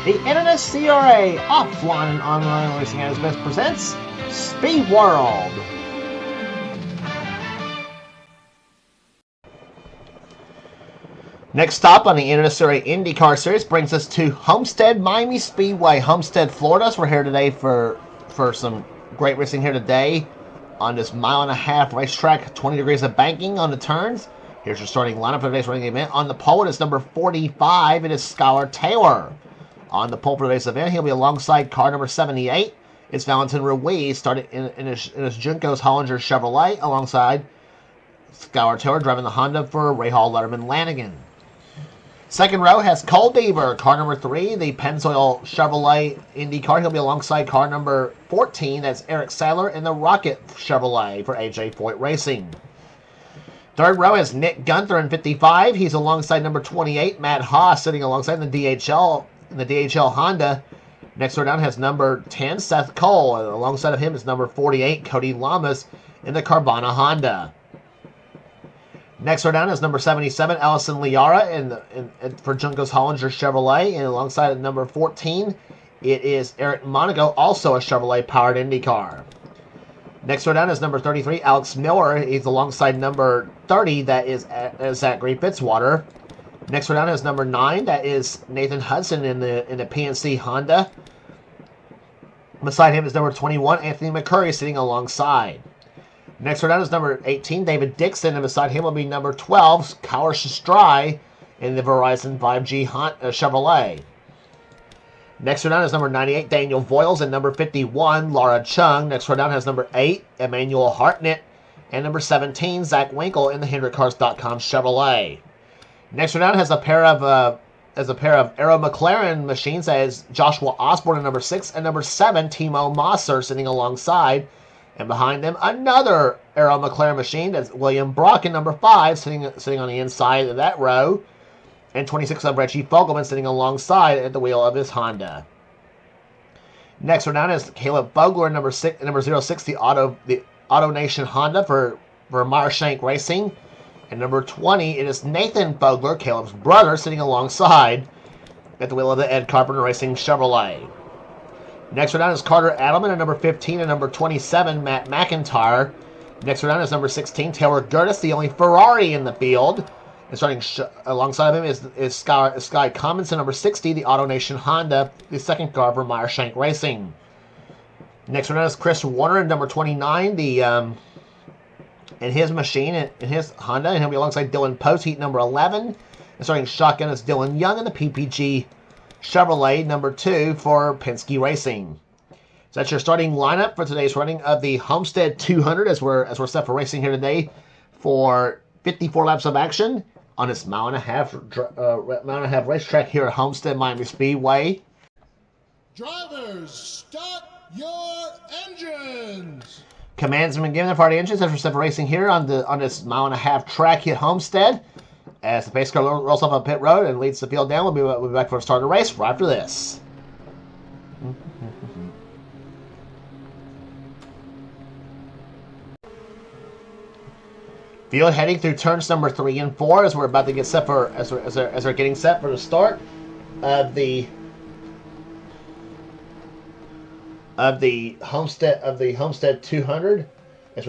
The NNSCRA offline and online racing as best presents Speed World. Next stop on the NNSCRA IndyCar Series brings us to Homestead Miami Speedway, Homestead, Florida. So we're here today for some great racing here today on this mile-and-a-half racetrack, 20 degrees of banking on the turns. Here's your starting lineup for today's running event. On the pole, it is number 45. It is Skylar Taylor. On the pole for today's event, he'll be alongside car number 78. It's Valentin Ruiz, started in his Juncos Hollinger Chevrolet, alongside Skylar Taylor driving the Honda for Rahal Letterman Lanigan. Second row has Cole Deaver, car number 3, the Pennzoil Chevrolet Indy car. He'll be alongside car number 14. That's Eric Sadler in the Rocket Chevrolet for AJ Foyt Racing. Third row is Nick Gunther in 55. He's alongside number 28, Matt Haas, sitting alongside the DHL Honda. Next row down has number 10, Seth Cole. And alongside of him is number 48, Cody Lamas in the Carvana Honda. Next row down is number 77, Allison Liara for Juncos Hollinger Chevrolet. And alongside number 14, it is Eric Monaco, also a Chevrolet-powered Indy car. Next row down is number 33, Alex Miller. He's alongside number 30, that is Zachary Fitzwater. Next row down is number 9, that is Nathan Hudson in the PNC Honda. Beside him is number 21, Anthony McCurry, sitting alongside. Next row down is number 18, David Dixon, and beside him will be number 12, Kyle Shastrai in the Verizon 5G Chevrolet. Next row down is number 98, Daniel Voiles, and number 51, Laura Chung. Next row down has number 8, Emmanuel Hartnett, and number 17, Zach Winkle in the HendrickCars.com Chevrolet. Next row down has a pair of Aero McLaren machines, as Joshua Osborne in number 6 and number 7, Timo Mosser, sitting alongside. And behind them, another Aero McLaren machine, that's William Brock in number 5, sitting on the inside of that row. And 26 of Reggie Fogelman sitting alongside at the wheel of his Honda. Next row down is Caleb Vogler in number 6, the Auto Nation Honda for Meyershank Racing. And number 20, it is Nathan Vogler, Caleb's brother, sitting alongside at the wheel of the Ed Carpenter Racing Chevrolet. Next row down is Carter Adelman at number 15 and number 27, Matt McIntyre. Next row down is number 16, Taylor Gertis, the only Ferrari in the field. And starting alongside of him is Sky Cummins, number 60, the Auto Nation Honda, the second car for Meyershank Racing. Next row down is Chris Warner, number 29, in his machine, in his Honda, and he'll be alongside Dylan Poteet, number 11. And starting shotgun is Dylan Young in the PPG Chevrolet, number 2 for Penske Racing. So that's your starting lineup for today's running of the Homestead 200, as we're set for racing here today for 54 laps of action on this mile-and-a-half racetrack here at Homestead Miami Speedway. Drivers, start your engines! Commands have been given for the engines as we're set for racing here on this mile-and-a-half track here at Homestead. As the pace car rolls up on pit road and leads the field down, we'll be back for the start of the race right after this. Field heading through turns number 3 and 4 as we're about to get set for as we're getting set for the start of the Homestead 200 as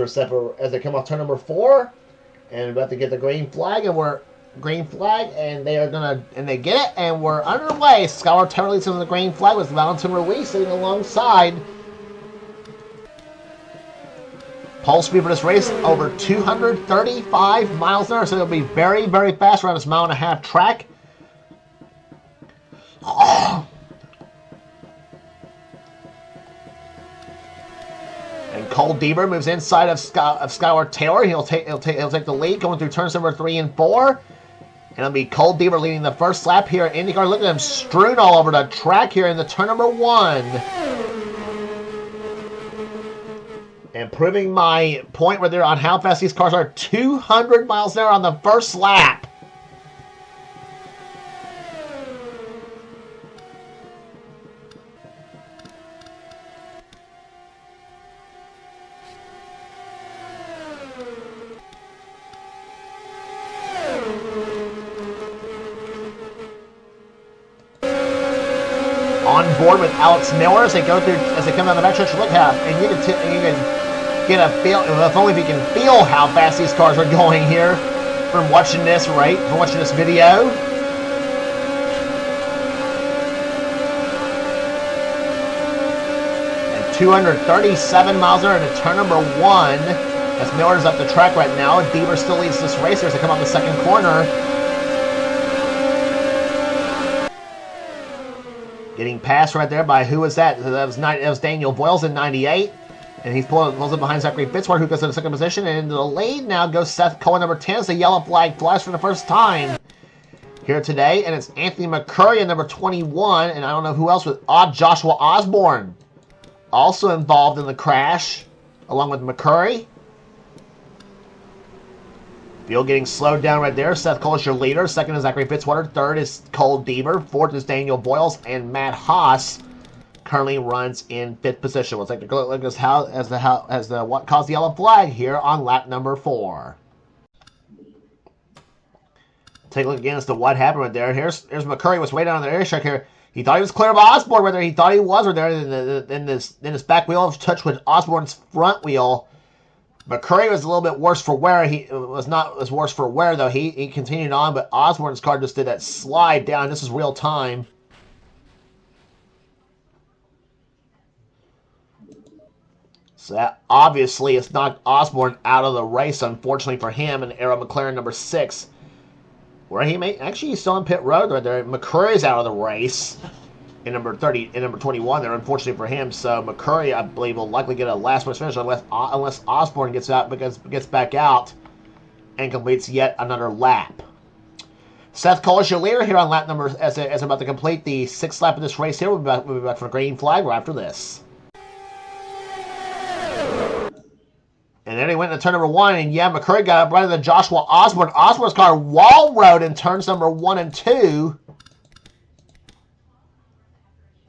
they come off turn number 4 and about to get the green flag, and they get it, and we're underway. Skylar Taylor leads on the green flag with Valentin Ruiz sitting alongside. Pole speed for this race over 235 miles an hour, so it'll be very, very fast around this mile-and-a-half track. And Cole Deaver moves inside of Skylar Taylor. He'll take the lead going through turns number 3 and 4. And it'll be Cole Deaver leading the first lap here at IndyCar. Look at him strewn all over the track here in the turn number 1. And proving my point right there on how fast these cars are, 200 miles an hour on the first lap. on board with Alex Miller as they go through, as they come down the backstretch. Look how, and you can get a feel, if only if you can feel how fast these cars are going here from watching this, right? From watching this video. And 237 miles an hour into turn number 1. As Miller's up the track right now. Deaver still leads this race as they come out the second corner. Getting passed right there by, who was that? That was Daniel Boyles in 98. And he's pulls up behind Zachary Fitzwater, who goes to the second position. And into the lead now goes Seth Cohen, number 10, as the yellow flag flies for the first time here today. And it's Anthony McCurry in number 21. And I don't know who else, with Joshua Osborne also involved in the crash, along with McCurry. Field getting slowed down right there. Seth Cole is your leader. Second is Zachary Fitzwater. Third is Cole Deaver. Fourth is Daniel Boyles. And Matt Haas currently runs in 5th position. We'll take a look as the what caused the yellow flag here on lap number 4. Take a look again as to what happened right there. Here's McCurry was way down on the air check here. He thought he was clear of Osborne right there. He thought he was right there. Then his back wheel touched with Osborne's front wheel. McCurry was a little bit worse for wear. He was not as worse for wear, though. He continued on, but Osborne's car just did that slide down. This is real time. So that obviously it's knocked Osborne out of the race, unfortunately for him, and Arrow McLaren number 6. Where he may actually he's still on pit road right there. McCurry's out of the race in number 30, in number 21 there, unfortunately for him. So McCurry, I believe, will likely get a last race finish unless Osborne gets back out and completes yet another lap. Seth Cole is your leader here on lap number as I'm about to complete the 6th lap of this race here. We'll be back for a green flag right after this. And then he went into turn number 1, and yeah, McCurry got up right into Joshua Osborne. Osborne's car wall rode in turns number 1 and 2.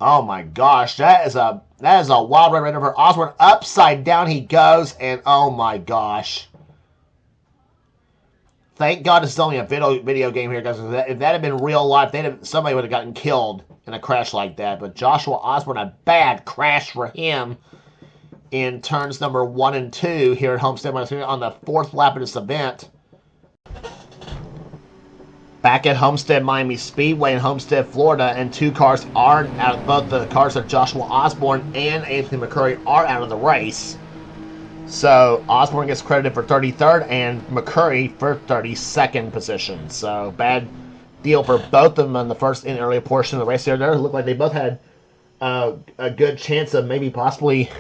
Oh my gosh, that is a wild ride right over Osborne. Upside down he goes, and oh my gosh. Thank God this is only a video game here, guys. If that had been real life, somebody would have gotten killed in a crash like that. But Joshua Osborne, a bad crash for him in turns number 1 and 2 here at Homestead on the 4th lap of this event. Back at Homestead Miami Speedway in Homestead, Florida, and 2 cars are out. Both the cars of Joshua Osborne and Anthony McCurry are out of the race. So Osborne gets credited for 33rd and McCurry for 32nd position. So bad deal for both of them in the earlier portion of the race. There, it looked like they both had a good chance of maybe possibly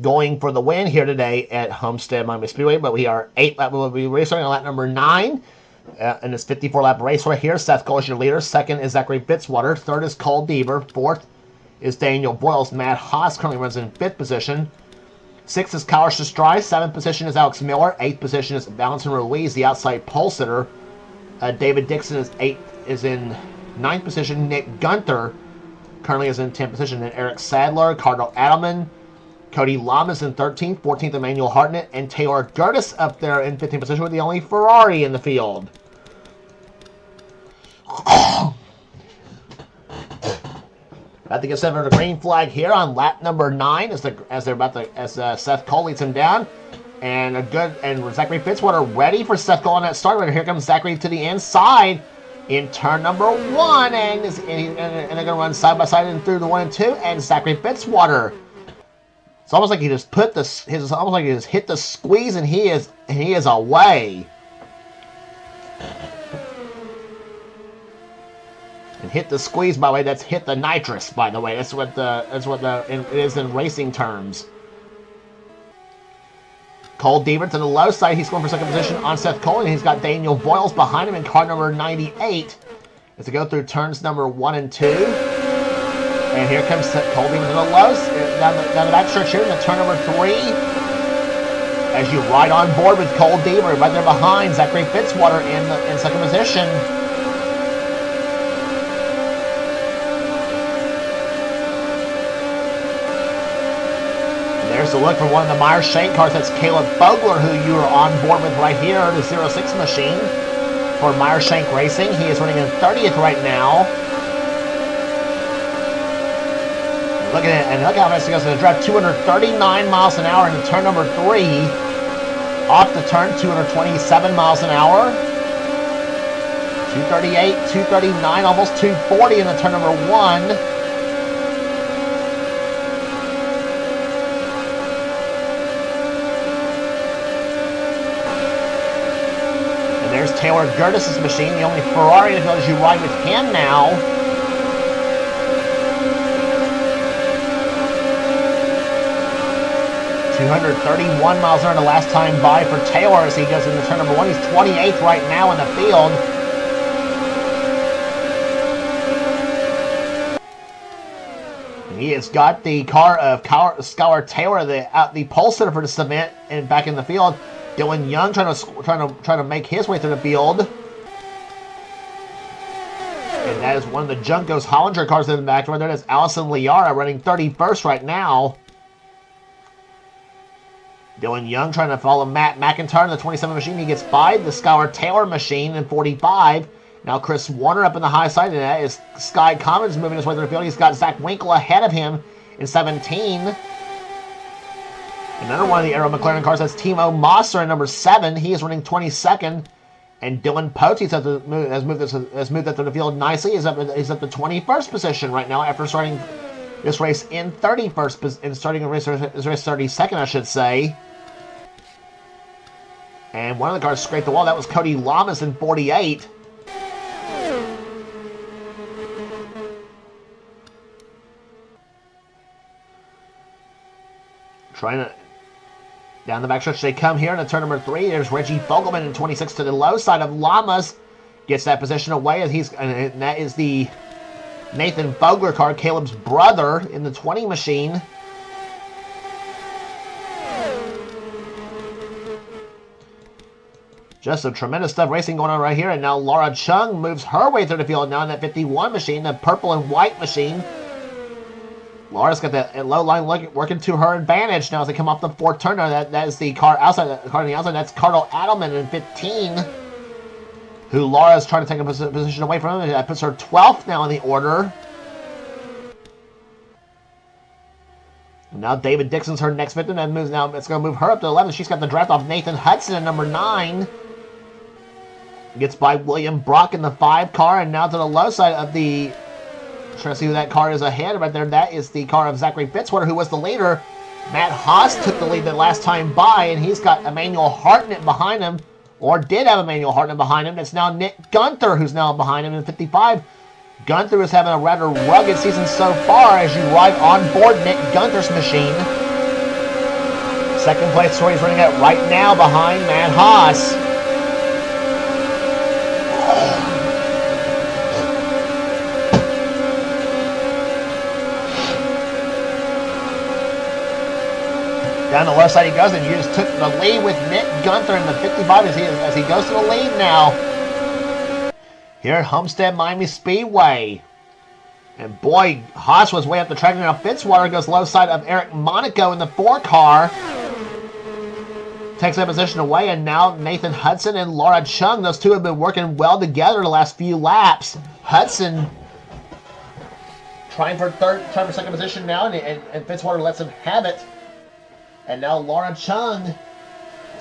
going for the win here today at Homestead Miami Speedway. But we'll be racing on lap number 9. In this 54-lap race right here. Seth Cole is your leader. Second is Zachary Fitzwater. Third is Cole Deaver. Fourth is Daniel Boyles. Matt Haas currently runs in 5th position. 6th is Kyle Shastrai. 7th position is Alex Miller. 8th position is Valentin Ruiz, the outside pole sitter. David Dixon is in 9th position. Nick Gunther currently is in 10th position. Then Eric Sadler, Cardinal Adelman, Cody Lamas in 13th, 14th Emmanuel Hartnett, and Taylor Gertis up there in 15th position with the only Ferrari in the field. About to get set for the green flag here on lap number 9 as Seth Cole leads him down, and Zachary Fitzwater ready for Seth Cole on that start right. Here comes Zachary to the inside in turn number 1, and they're going to run side by side and through the 1 and 2, and Zachary Fitzwater. It's almost like he just hit the squeeze, and he is away. And hit the squeeze, by the way, that's hit the nitrous, by the way. That's what it is in racing terms. Cole Deaver to the low side. He's going for second position on Seth Cole, and he's got Daniel Boyles behind him in car number 98 as they go through turns number 1 and 2. And here comes Cole Deaver to the lows, down the back stretch here in turn number 3. As you ride on board with Cole Deaver right there behind Zachary Fitzwater in second position. And there's a look from one of the Meyer Shank cars. That's Caleb Fogler, who you are on board with right here, the 06 machine for Meyer Shank Racing. He is running in 30th right now. Look at it, and look how fast he goes. Going to drive 239 miles an hour into turn number 3. Off the turn, 227 miles an hour. 238, 239, almost 240 in the turn number 1. And there's Taylor Gertis' machine, the only Ferrari in the field as you ride with him now. .231 miles an hour the last time by for Taylor as he goes into turn number 1. He's 28th right now in the field. And he has got the car of Skylar Taylor, the pole sitter for this event, and back in the field. Dylan Young trying to make his way through the field. And that is one of the Juncos Hollinger cars in the back. Right there, that's Allison Liara running 31st right now. Dylan Young trying to follow Matt McIntyre in the 27 machine. He gets by the Skylar Taylor machine in 45. Now Chris Warner up in the high side, and that is Sky Commons moving his way through the field. He's got Zach Winkle ahead of him in 17. Another one of the Aero McLaren cars, that's Timo Mosser in number 7. He is running 22nd. And Dylan Potes has moved up to the field nicely. He's up to 21st position right now after starting this race in 31st, and starting a race 32nd, I should say. And one of the cars scraped the wall. That was Cody Lamas in 48. Trying to down the backstretch they come here in the turn number 3. There's Reggie Fogelman in 26 to the low side of Lamas. Gets that position away as and that is the Nathan Fogler car, Caleb's brother, in the 20 machine. Just some tremendous stuff racing going on right here. And now Laura Chung moves her way through the field now in that 51 machine, the purple and white machine. Laura's got that low line working to her advantage now as they come off the 4th turn. That is the car outside. The car on the outside. That's Carl Adelman in 15, who Laura's trying to take a position away from him. That puts her 12th now in the order. And now David Dixon's her next victim. That moves now. It's going to move her up to 11. She's got the draft off Nathan Hudson at number 9. Gets by William Brock in the 5 car, and now to the low side of the. Trying to see who that car is ahead right there. That is the car of Zachary Fitzwater, who was the leader. Matt Haas took the lead the last time by, and he's got Emmanuel Hartnett behind him, or did have Emmanuel Hartnett behind him. That's now Nick Gunther, who's now behind him in 55. Gunther is having a rather rugged season so far as you ride on board Nick Gunther's machine. Second place where he's running at right now behind Matt Haas. Down the left side he goes, and you just took the lead with Nick Gunther in the 55 as he goes to the lead now. Here at Homestead Miami Speedway. And boy, Haas was way up the track. Now Fitzwater goes low side of Eric Monaco in the 4 car. Takes that position away, and now Nathan Hudson and Laura Chung, those two have been working well together the last few laps. Hudson trying for second position now, and Fitzwater lets him have it. And now Laura Chung,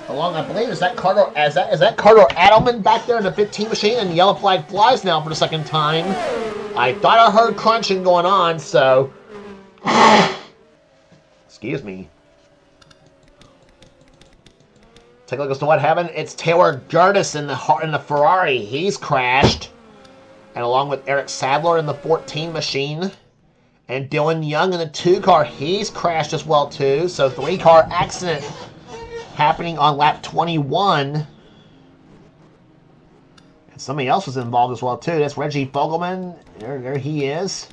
along, I believe, is that Carter Adelman back there in the 15 machine, and the yellow flag flies now for the second time. I thought I heard crunching going on, so excuse me. Take a look as to what happened. It's Taylor Gertis in the Ferrari. He's crashed, and along with Eric Sadler in the 14 machine. And Dylan Young in the 2 car, he's crashed as well too. So 3-car accident happening on lap 21. And somebody else was involved as well too. That's Reggie Fogelman. There he is.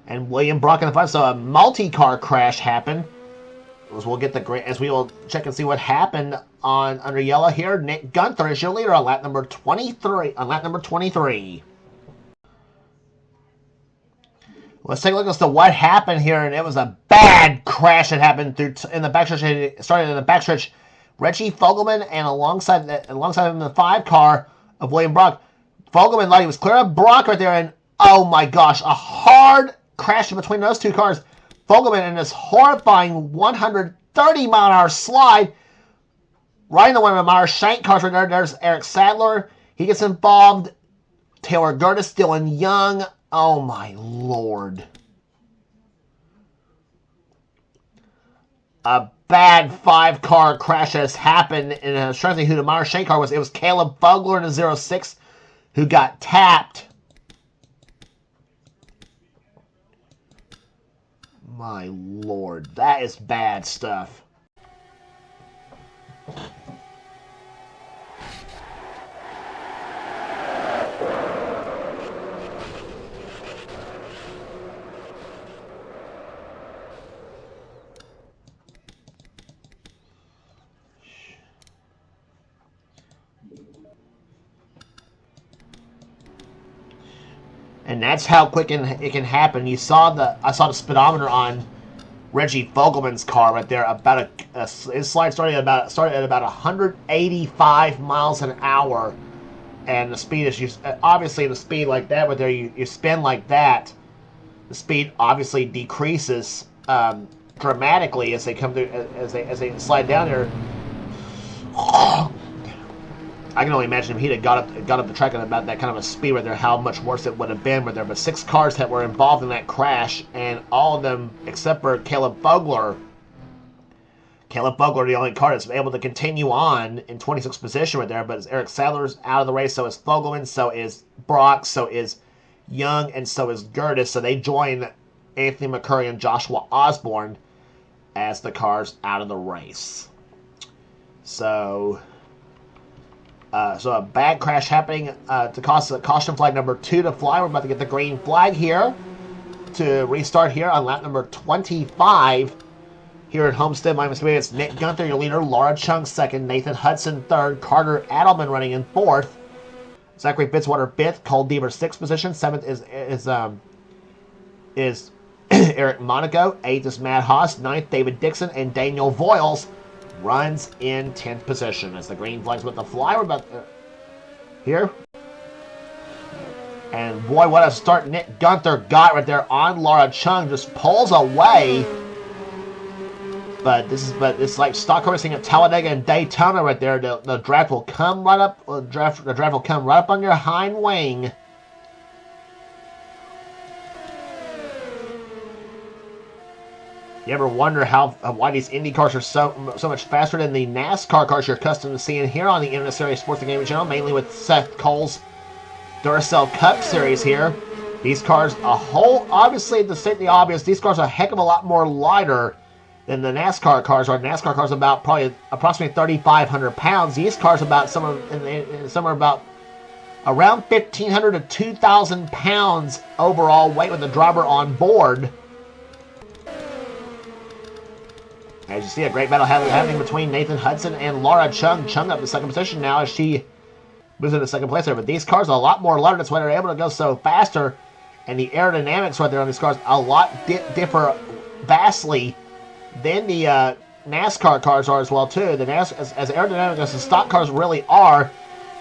And William Brock in the 5. So a multi-car crash happened. As we will check and see what happened under yellow here. Nick Gunther is your leader on lap number 23. Let's take a look as to what happened here, and it was a bad crash that happened in the backstretch. It started in the backstretch. Reggie Fogelman, and alongside him the 5 car of William Brock. Fogelman thought he was clear of Brock right there, and oh my gosh, a hard crash between those 2 cars. Fogelman in this horrifying 130-mile-an-hour slide. Right in the one of Meyer Shank cars right there. There's Eric Sadler. He gets involved. Taylor Gertis, Dylan Young. Oh, my Lord. A bad 5-car crash has happened. And I was trying to think who the Meyer Shank car was. It was Caleb Vogler in the 06 who got tapped. My Lord. That is bad stuff. And that's how quick it can happen. I saw the speedometer on Reggie Fogelman's car right there. About his slide started at about 185 miles an hour, and the speed is obviously the speed like that. But there you spin like that, the speed obviously decreases dramatically as they come through as they slide down there. I can only imagine if he'd have got up the track at about that kind of a speed right there, how much worse it would have been right there. But 6 cars that were involved in that crash, and all of them except for Caleb Vogler. Caleb Vogler, the only car that's able to continue on in 26th position right there. But Eric Sadler's out of the race, so is Fogelman, so is Brock, so is Young, and so is Gertis. So they join Anthony McCurry and Joshua Osborne as the cars out of the race. So a bad crash happening to cause caution flag number 2 to fly. We're about to get the green flag here to restart here on lap number 25 here at Homestead Miami Speedway. It's Nick Gunther, your leader. Laura Chung second. Nathan Hudson third. Carter Adelman running in fourth. Zachary Fitzwater fifth. Cole Deaver sixth position. Seventh is Eric Monaco. Eighth is Matt Haas. Ninth, David Dixon. And Daniel Voiles runs in 10th position as the green flag's with the fly. We're about here. And boy, what a start Nick Gunther got right there on Laura Chung. Just pulls away. But it's like stock car racing at Talladega and Daytona right there. The draft will come right up. The draft will come right up on your hind wing. You ever wonder why these Indy cars are so much faster than the NASCAR cars you're accustomed to seeing here on the NNSCRA Sports and Gaming Channel, mainly with Seth Cole's Duracell Cup Series here. These cars, obviously, to state the obvious, these cars are a heck of a lot more lighter than the NASCAR cars are. NASCAR cars about approximately 3,500 pounds. These cars about somewhere about around 1,500 to 2,000 pounds overall weight with the driver on board. As you see, a great battle happening between Nathan Hudson and Laura Chung. Chung up to second position now as she moves into second place there. But these cars are a lot more lighter. That's why they're able to go so faster. And the aerodynamics right there on these cars differ vastly than the NASCAR cars are as well too. As aerodynamic as the stock cars really are,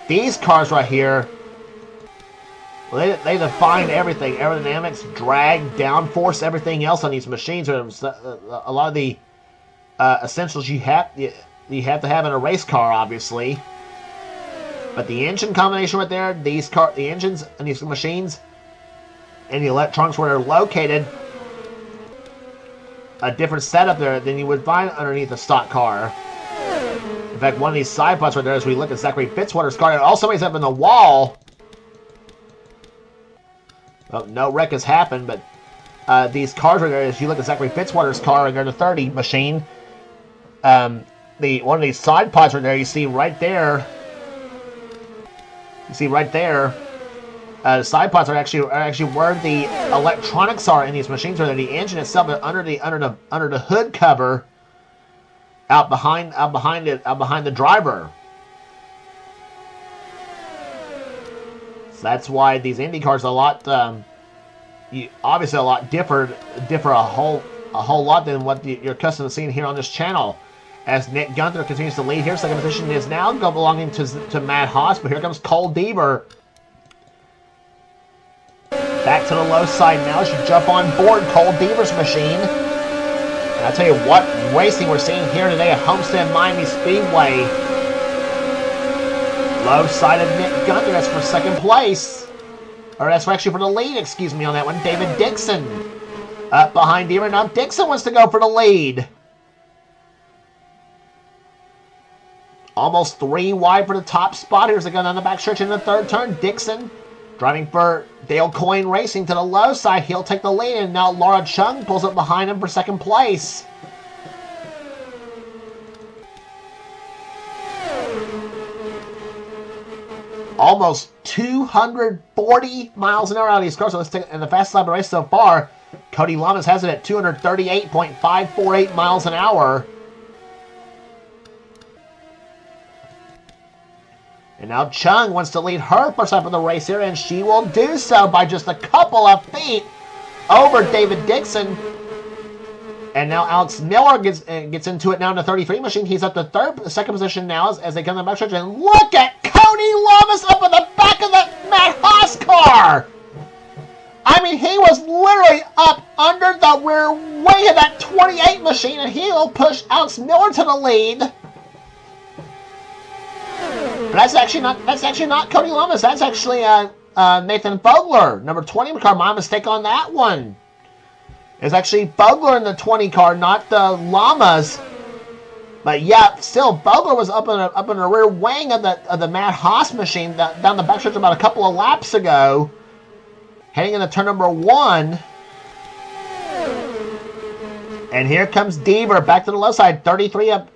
these cars right here, they define everything. Aerodynamics, drag, downforce, everything else on these machines. A lot of the essentials you have to have in a race car, obviously. But the engine combination right there, the engines and these machines and the electronics where they're located, a different setup there than you would find underneath a stock car. In fact, one of these side plots right there, as we look at Zachary Fitzwater's car, and also somebody's up in the wall. Well, no wreck has happened, but these cars right there, as you look at Zachary Fitzwater's car and the 30 machine, one of these side pods right there, you see right there. The side pods are actually where the electronics are in these machines. Or the engine itself under the hood cover, out behind the driver. So that's why these Indy cars obviously a lot differ a whole lot than what you're accustomed to seeing here on this channel. As Nick Gunther continues to lead here, second position is now belonging to Matt Haas, but here comes Cole Deaver. Back to the low side now as you jump on board Cole Deaver's machine. And I tell you what racing we're seeing here today at Homestead Miami Speedway. Low-sided Nick Gunter, that's for second place. Or that's actually for the lead, excuse me, on that one. David Dixon up behind Deaver. Now Dixon wants to go for the lead. Almost 3 wide for the top spot. Here's the gun on the back stretch in the third turn. Dixon driving for Dale Coyne Racing to the low side. He'll take the lead, and now Laura Chung pulls up behind him for second place. Almost 240 miles an hour out of these cars. So let's take in the fastest lap of the race so far. Cody Lamas has it at 238.548 miles an hour. And now Chung wants to lead her first lap of the race here, and she will do so by just a couple of feet over David Dixon. And now Alex Miller gets into it now in the 33 machine. He's up to second position now as they come to the back stretch. And look at Cody Lamas up in the back of the Matt Haas car. I mean, he was literally up under the rear wing of that 28 machine, and he'll push Alex Miller to the lead. But that's actually not Cody Lamas. That's actually Nathan Fogler, number 20 car. My mistake on that one. It's actually Fogler in the 20 car, not the Lamas. But yeah, still Fogler was up in the rear wing of the Matt Haas machine down the backstretch about a couple of laps ago, heading into turn number 1. And here comes Deaver back to the low side. 33 up,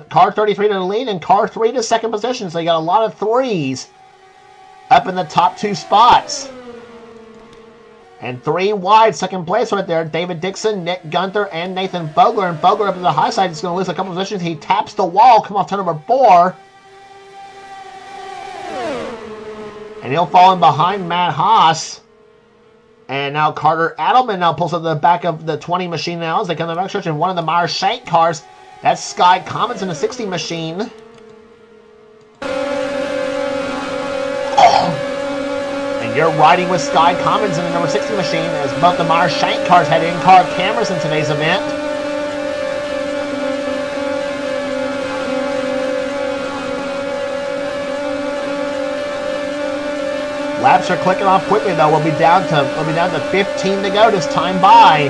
car 33 to the lead, and car 3 to second position. So you got a lot of threes up in the top 2 spots. And 3 wide, second place right there. David Dixon, Nick Gunter, and Nathan Fogler. And Fogler up to the high side is going to lose a couple positions. He taps the wall, come off turn number 4. And he'll fall in behind Matt Haas. And now Carter Adelman now pulls up the back of the 20 machine now as they come to the back stretch in one of the Meyer Shank cars. That's Sky Commons in the 60 machine. And you're riding with Sky Commons in the number 60 machine as both the Meyer Shank cars had in-car cameras in today's event. Laps are clicking off quickly though. We'll be down to 15 to go this time by.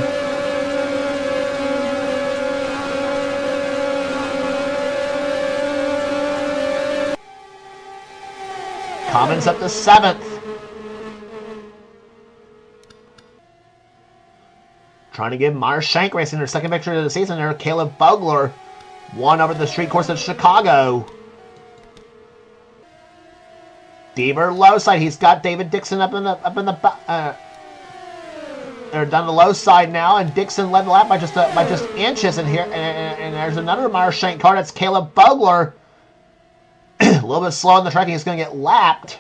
Commons up to 7th. Trying to give Meyer Shank Racing their second victory of the season there. Caleb Fogler won over the street course of Chicago. Deaver low side. He's got David Dixon up in the they're down the low side now, and Dixon led the lap by just inches. And here and there's another Meyer Shank car. That's Caleb Fogler. A little bit slow on the track. He's going to get lapped.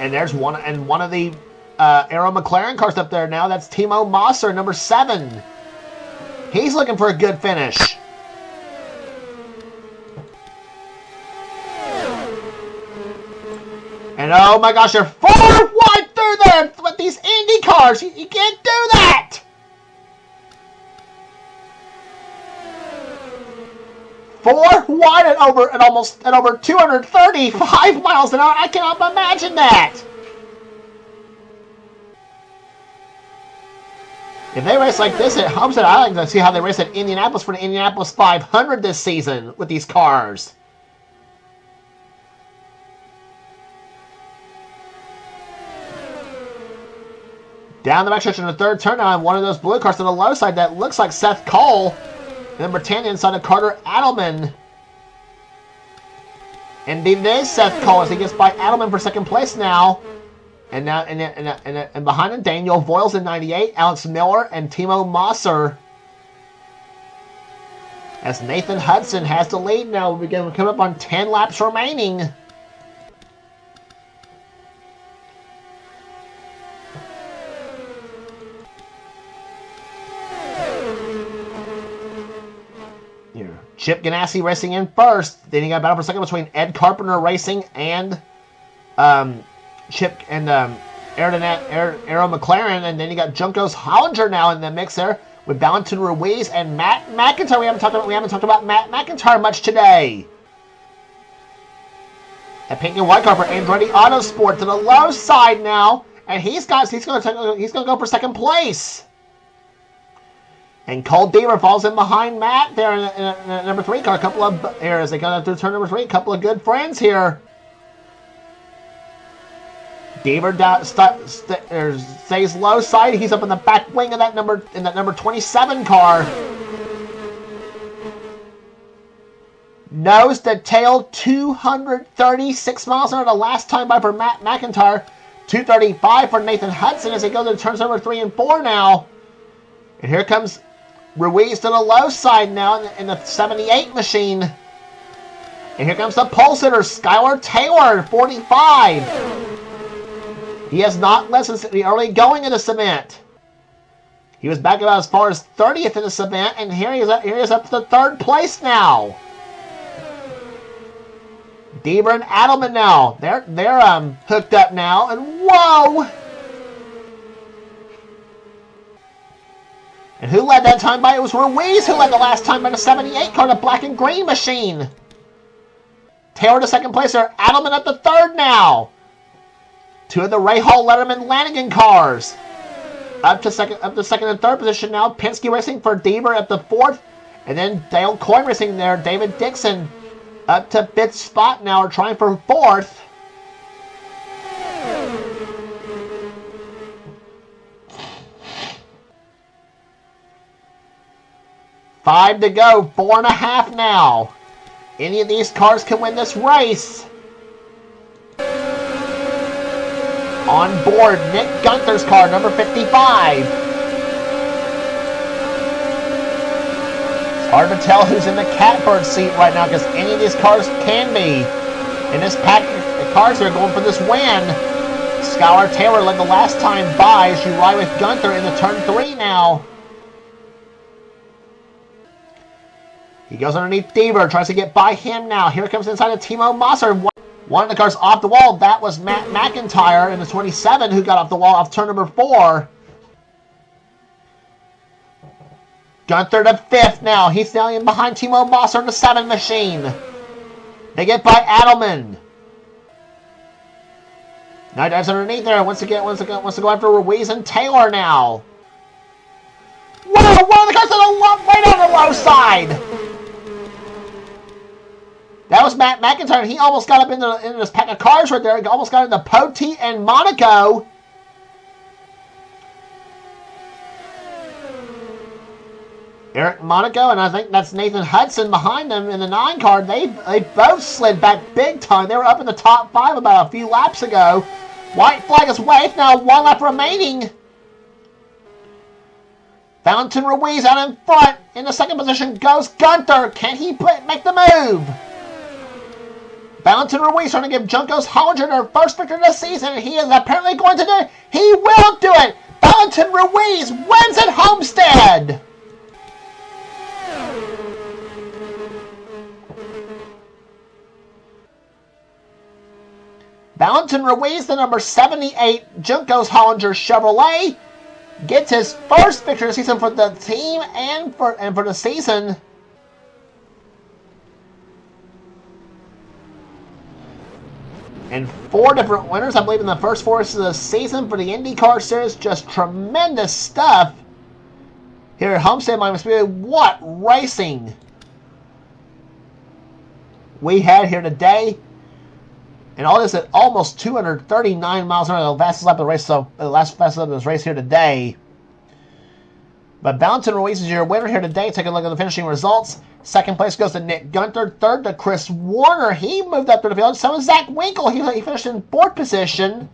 And there's one of the Arrow McLaren cars up there now. That's Timo Mosser, number 7. He's looking for a good finish. And oh my gosh, you're 4 wide through there with these Indy cars. You can't do that. 4 wide at over 235 miles an hour. I cannot imagine that. If they race like this at Homestead, I like to see how they race at Indianapolis for the Indianapolis 500 this season with these cars. Down the backstretch in the third turn now, one of those blue cars to the low side that looks like Seth Cole. Number 10 inside of Carter Adelman. Indeed, it is Seth Cole as he gets by Adelman for second place now. And now and behind him, Daniel Voiles in 98, Alex Miller, and Timo Mosser. As Nathan Hudson has the lead now, we're going to come up on 10 laps remaining. Chip Ganassi racing in first. Then you got a battle for second between Ed Carpenter Racing and Chip and Arrow McLaren, and then you got Juncos Hollinger now in the mix there with Valentin Ruiz and Matt McIntyre. We haven't talked about Matt McIntyre much today. A pink and white car for Andretti Autosport to the low side now, and he's going to go for second place. And Cole Deaver falls in behind Matt there in a number 3 car. A couple of here as they go through turn number 3. A couple of good friends here. Deaver stays low side. He's up in the back wing of that number 27 car. Nose to tail, 236 miles an hour the last time by for Matt McIntyre. 235 for Nathan Hudson as they go to turns number 3 and 4 now. And here comes Ruiz to the low side now in the 78 machine. And here comes the pole sitter, Skylar Taylor, 45. He has not led since the early going in the cement. He was back about as far as 30th in the cement, and here he is up to 3rd place now. Deaver and Adelman now. They're hooked up now, and whoa! And who led that time by? It was Ruiz who led the last time by the 78 car, the black and green machine. Taylor to second place there. Adelman up to 3rd now. 2 of the Ray Hall, Letterman, Lanigan cars. Up to second and 3rd position now. Penske Racing for Deaver up to 4th. And then Dale Coyne Racing there. David Dixon up to 5th spot now. Are trying for 4th. Five to go. 4.5 now. Any of these cars can win this race. On board, Nick Gunther's car, number 55. It's hard to tell who's in the catbird seat right now because any of these cars can be. In this pack of cars that are going for this win. Skylar Taylor led the last time by as you ride with Gunther in the turn 3 now. He goes underneath Deaver, tries to get by him now. Here comes inside of Timo Mosser. One of the cars off the wall. That was Matt McIntyre in the 27 who got off the wall off turn number 4. Gunther to 5th now. He's now in behind Timo Mosser in the 7 machine. They get by Adelman. Now he dives underneath there. Wants to go after Ruiz and Taylor now. Whoa! One of the cars way down the low side. That was Matt McIntyre. He almost got up into this pack of cars right there. He almost got into Poteet and Monaco. Eric Monaco, and I think that's Nathan Hudson behind them in the 9 car. They both slid back big time. They were up in the top 5 about a few laps ago. White flag is waved now. 1 lap remaining. Valentin Ruiz out in front. In the 2nd position goes Gunther. Can he make the move? Valentin Ruiz trying to give Juncos Hollinger their first victory of the season, and he is apparently going to do it. He will do it! Valentin Ruiz wins at Homestead! Valentin Ruiz, the number 78 Juncos Hollinger Chevrolet, gets his first victory of the season for the team and for the season. And 4 different winners, I believe, in the first 4 races of the season for the IndyCar Series. Just tremendous stuff here at Homestead Miami Speedway. What racing we had here today. And all this at almost 239 miles an hour, the fastest lap of the race, so the last fastest lap of this race here today. But Valentin Ruiz is your winner here today. Take a look at the finishing results. 2nd place goes to Nick Gunther. 3rd to Chris Warner. He moved up to the field. So was Zach Winkle. He finished in 4th position.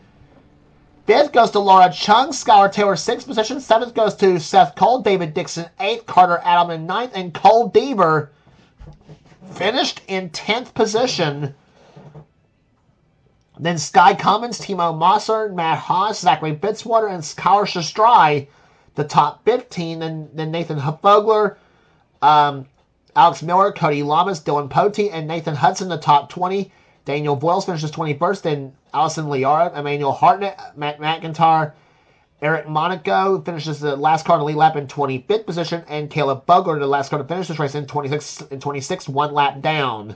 5th goes to Laura Chung. Skylar Taylor, 6th position. 7th goes to Seth Cole. David Dixon, 8th. Carter Adelman, 9th. And Cole Deaver finished in 10th position. Then Sky Cummins, Timo Mosser, Matt Haas, Zachary Fitzwater, and Skylar Shastrai, the top 15. Then Nathan Fogler, Alex Miller, Cody Lamas, Dylan Poteet, and Nathan Hudson, the top 20. Daniel Boyles finishes 21st. Then Allison Liara, Emmanuel Hartnett, Matt McIntyre, Eric Monaco finishes the last car to lead lap in 25th position, and Caleb Bogart, the last car to finish this race in 26th, 1 lap down.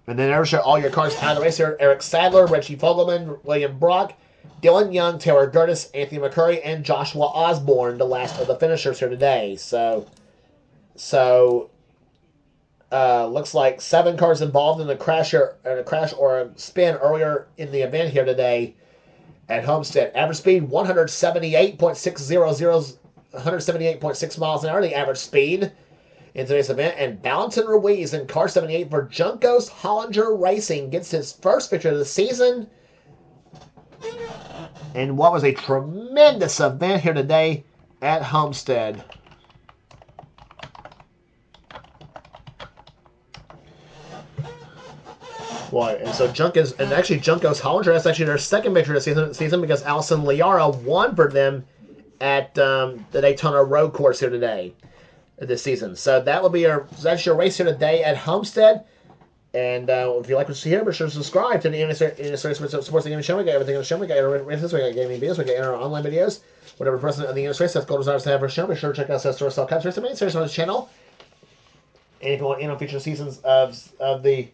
And then there's all your cars out of the race here. Eric Sadler, Reggie Fogelman, William Brock, Dylan Young, Taylor Gertis, Anthony McCurry, and Joshua Osborne, the last of the finishers here today. So looks like 7 cars involved in a crash or a spin earlier in the event here today at Homestead. Average speed 178.6 miles an hour, the average speed in today's event. And Valentin Ruiz in car 78 for Juncos Hollinger Racing gets his first victory of the season. And what was a tremendous event here today at Homestead. Boy, and so Juncos Hollinger, that's actually their second victory of the season because Allison Liara won for them at the Daytona Road Course here today. This season. So that's your race here today at Homestead. And if you like what you see here, be sure to subscribe to the NNSCRA Sports Gaming Show. We got everything on the show. We got races, we got gaming videos, we got our online videos. Whatever person on the NNSCRA has goal desires to have for a show, be sure to check out Duracell Cups Race. The main series on this channel. And if you want in on future seasons of the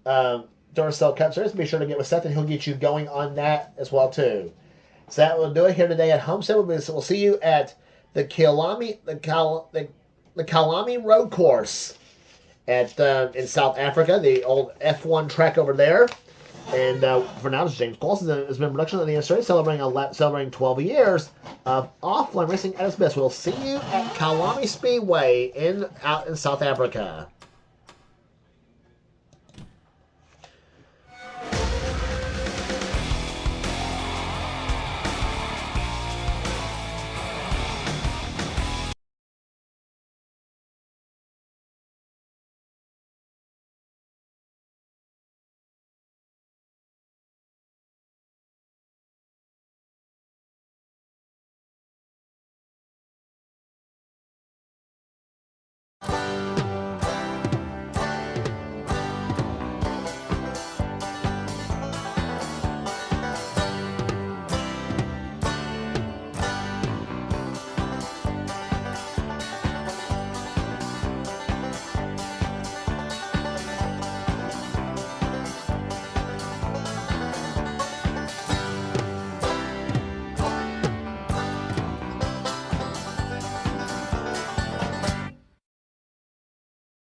Duracell Cups Race, be sure to get with Seth and he'll get you going on that as well too. So that will do it here today at Homestead. We'll see you at the Kalami Road Course at in South Africa, the old F1 track over there. And for now, this is James Paulson. It's been a production of the NNSCRA celebrating 12 years of offline racing at its best. We'll see you at Kalami Speedway out in South Africa.